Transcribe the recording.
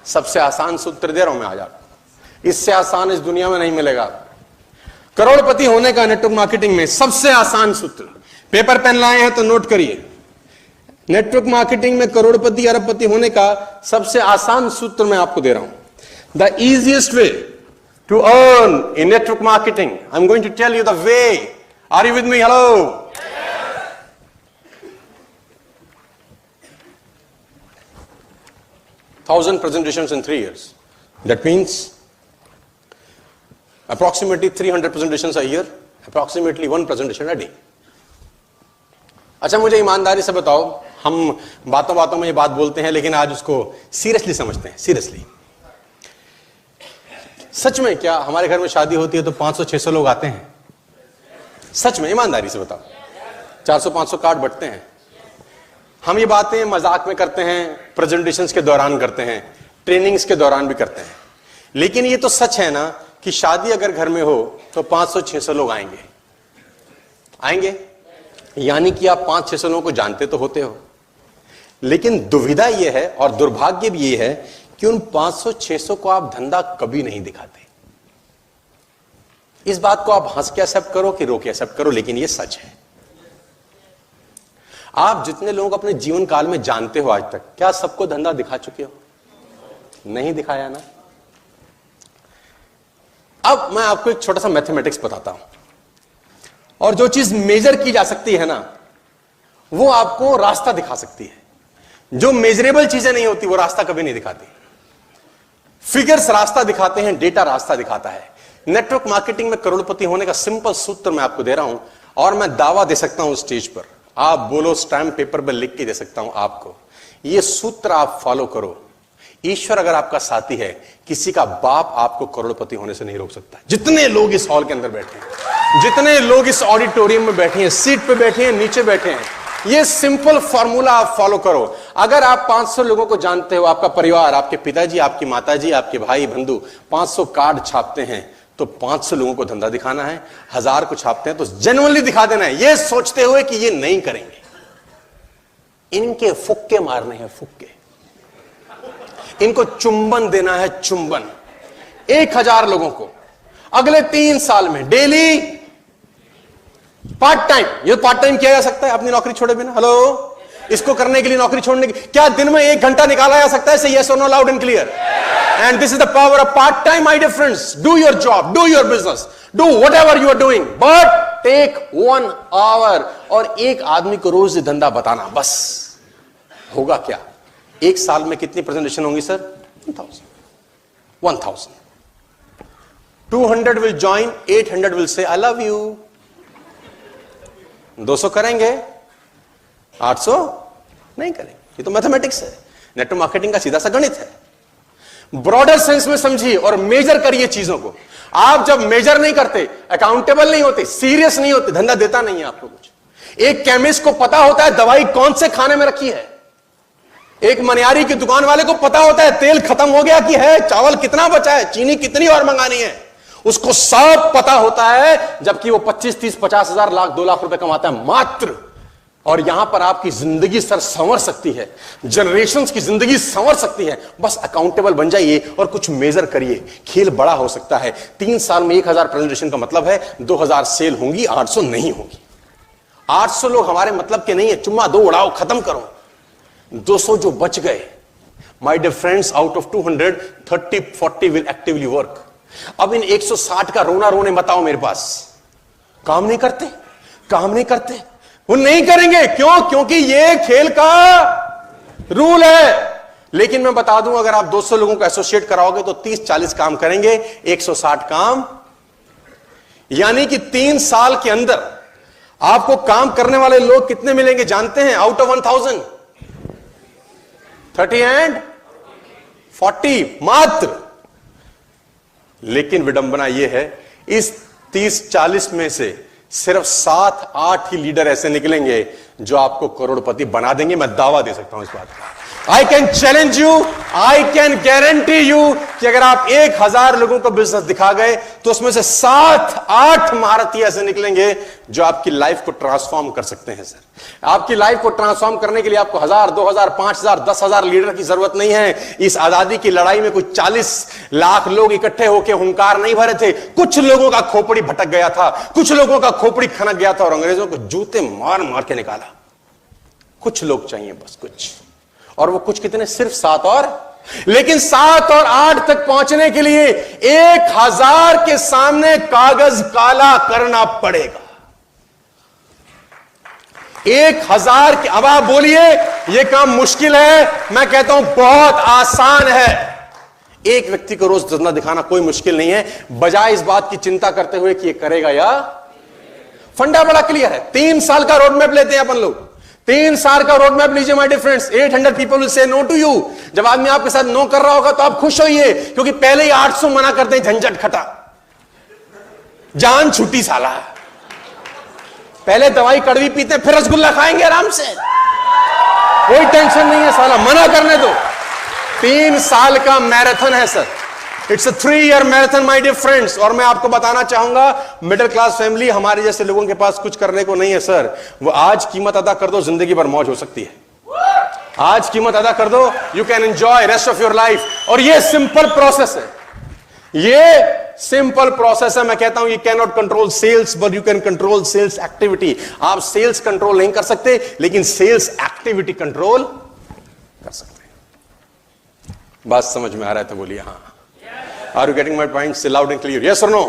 सबसे आसान सूत्र दे रहा हूं मैं आज आपको, इससे आसान इस दुनिया में नहीं मिलेगा। करोड़पति होने का नेटवर्क मार्केटिंग में सबसे आसान सूत्र, पेपर पेन लाए हैं तो नोट करिए। नेटवर्क मार्केटिंग में करोड़पति अरबपति होने का सबसे आसान सूत्र मैं आपको दे रहा हूं। The easiest way to earn in network marketing, I am going to tell you the way. Are you with me? Hello. 1000 presentations in 3 years. That means approximately 300 presentations a year, approximately 1 presentation a day. अच्छा, मुझे ईमानदारी से बताओ, हम बातों बातों में ये बात बोलते हैं लेकिन आज उसको सीरियसली समझते हैं। सीरियसली, सच में क्या हमारे घर में शादी होती है तो 500-600 लोग आते हैं? सच में ईमानदारी से बताओ, 400-500 कार्ड बंटते हैं। हम ये बातें मजाक में करते हैं, प्रेजेंटेशंस के दौरान करते हैं, ट्रेनिंग्स के दौरान भी करते हैं, लेकिन ये तो सच है ना कि शादी अगर घर में हो तो 500-600 लोग आएंगे। आएंगे यानी कि आप 500-600 लोगों को जानते तो होते हो, लेकिन दुविधा यह है और दुर्भाग्य भी यह है कि उन 500-600 को आप धंधा कभी नहीं दिखाते। इस बात को आप हंस के एक्सेप्ट करो कि रो के एक्सेप्ट करो, लेकिन यह सच है। आप जितने लोगों को अपने जीवन काल में जानते हो आज तक, क्या सबको धंधा दिखा चुके हो? नहीं दिखाया ना। अब मैं आपको एक छोटा सा मैथमेटिक्स बताता हूं, और जो चीज मेजर की जा सकती है ना, वो आपको रास्ता दिखा सकती है। जो मेजरेबल चीजें नहीं होती वो रास्ता कभी नहीं दिखाती। फिगर्स रास्ता दिखाते हैं, डेटा रास्ता दिखाता है। नेटवर्क मार्केटिंग में करोड़पति होने का सिंपल सूत्र मैं आपको दे रहा हूं, और मैं दावा दे सकता हूं स्टेज पर, आप बोलो, स्टैम्प पेपर पर लिख के दे सकता हूं आपको, यह सूत्र आप फॉलो करो, ईश्वर अगर आपका साथी है, किसी का बाप आपको करोड़पति होने से नहीं रोक सकता। जितने लोग इस हॉल के अंदर बैठे हैं, जितने लोग इस ऑडिटोरियम में बैठे हैं, सीट पे बैठे हैं, नीचे बैठे हैं, यह सिंपल फॉर्मूला आप फॉलो करो। अगर आप 500 लोगों को जानते हो, आपका परिवार, आपके पिताजी, आपकी माताजी, आपके भाई बंधु 500 कार्ड छापते हैं, तो 500 लोगों को धंधा दिखाना है। 1000 को छापते हैं तो जेन्युइनली दिखा देना है, यह सोचते हुए कि ये नहीं करेंगे, इनके फुक्के मारने हैं, फुक्के, इनको चुंबन देना है, चुंबन। 1000 लोगों को अगले 3 साल में डेली पार्ट टाइम, ये पार्ट टाइम किया जा सकता है अपनी नौकरी छोड़े बिना। हेलो, इसको करने के लिए नौकरी छोड़ने की क्या दिन में 1 घंटा निकाला जा सकता है? से यस और no, loud and clear. And this is the power of part-time, my dear friends. Do your job, do your business, do whatever you are doing, but take 1 hour और एक आदमी को रोज धंधा बताना, बस। होगा क्या? 1 साल में कितनी प्रेजेंटेशन होंगी sir? 1000. 200 will join, 800 will say I love you. 200 करेंगे, 800 नहीं करेंगे। ये तो मैथमेटिक्स है, नेटवर्क मार्केटिंग का सीधा सा गणित है। ब्रॉडर सेंस में समझिए और मेजर करिए चीजों को। आप जब मेजर नहीं करते, अकाउंटेबल नहीं होते, सीरियस नहीं होते, धंधा देता नहीं है आपको कुछ। एक केमिस्ट को पता होता है दवाई कौन से खाने में रखी है, एक मनियारी की दुकान वाले को पता होता है तेल खत्म हो गया कि है, चावल कितना बचा है, चीनी कितनी और मंगानी है, उसको सब पता होता है, जबकि वो 25, 30, 50 हजार, लाख, 2 लाख रुपए कमाता है मात्र। और यहां पर आपकी जिंदगी सर संवर सकती है, जनरेशंस की जिंदगी संवर सकती है। बस अकाउंटेबल बन जाइए और कुछ मेजर करिए, खेल बड़ा हो सकता है। 3 साल में 1000 प्रेजेंटेशन का मतलब है 2000 सेल होंगी, 800 नहीं होगी। 800 लोग हमारे मतलब के नहीं है, चुम्मा दो, उड़ाओ, खत्म करो। 200 जो बच गए, my dear friends, out of 200, 30-40 will actively work. अब इन 160 का रोना रोने बताओ मेरे पास, काम नहीं करते, काम नहीं करते, वो नहीं करेंगे। क्यों? क्योंकि ये खेल का रूल है। लेकिन मैं बता दूं, अगर आप 200 लोगों को एसोसिएट कराओगे तो 30-40 काम करेंगे, 160 काम, यानी कि 3 साल के अंदर आपको काम करने वाले लोग कितने मिलेंगे जानते हैं? आउट ऑफ 1000, 30 एंड 40 मात्र। लेकिन विडंबना यह है, इस 30-40 में से सिर्फ 7-8 ही लीडर ऐसे निकलेंगे जो आपको करोड़पति बना देंगे। मैं दावा दे सकता हूं इस बात का। I can challenge you, I can guarantee you कि अगर आप 1000 लोगों को बिजनेस दिखा गए तो उसमें से 7-8 महारथी ऐसे निकलेंगे जो आपकी लाइफ को ट्रांसफॉर्म कर सकते हैं। सर, आपकी लाइफ को ट्रांसफॉर्म करने के लिए आपको 1000, 2000, 5000, 10,000 लीडर की जरूरत नहीं है। इस आजादी की लड़ाई में कुछ 40 लाख लोग इकट्ठे होकर हुंकार नहीं भरे थे। कुछ लोगों का खोपड़ी भटक गया था, कुछ लोगों का खोपड़ी खनक गया था और अंग्रेजों को जूते मार मार के निकाला। कुछ लोग चाहिए, बस कुछ। और वो कुछ कितने? सिर्फ 7 और। लेकिन 7 और 8 तक पहुंचने के लिए 1000 के सामने कागज काला करना पड़ेगा। 1000 की। अब आप बोलिए यह काम मुश्किल है, मैं कहता हूं बहुत आसान है। एक व्यक्ति को रोज धंधा दिखाना कोई मुश्किल नहीं है, बजाय इस बात की चिंता करते हुए कि ये करेगा या। फंडा बड़ा क्लियर है। 3 साल का रोड मैप लेते हैं अपन लोग। 3 साल का रोड मैप लीजिए my dear friends. 800 people will say no to you. जब आदमी आपके साथ नो कर रहा होगा तो आप खुश होइए, क्योंकि पहले ही 800 मना करते हैं। झंझट खटा, जान छुट्टी साला। पहले दवाई कड़वी पीते हैं, फिर रसगुल्ला खाएंगे आराम से, कोई टेंशन नहीं है साला, मना करने दो। 3 साल का मैराथन है sir. It's a 3-year marathon my dear friends. और मैं आपको बताना चाहूंगा, मिडिल क्लास फैमिली, हमारे जैसे लोगों के पास कुछ करने को नहीं है सर। वो आज कीमत अदा कर दो, जिंदगी भर मौज हो सकती है। आज कीमत अदा कर दो, you can enjoy rest of your life. और ये सिंपल प्रोसेस है, ये सिंपल प्रोसेस है। मैं कहता हूं, you can not control sales but you can control sales activity. आप सेल्स कंट्रोल नहीं कर सकते, लेकिन सेल्स एक्टिविटी कंट्रोल कर सकते हैं। बात समझ में आ रहा है तो बोलिए हाँ। Are you getting my point? Say loud and clear. Yes or no?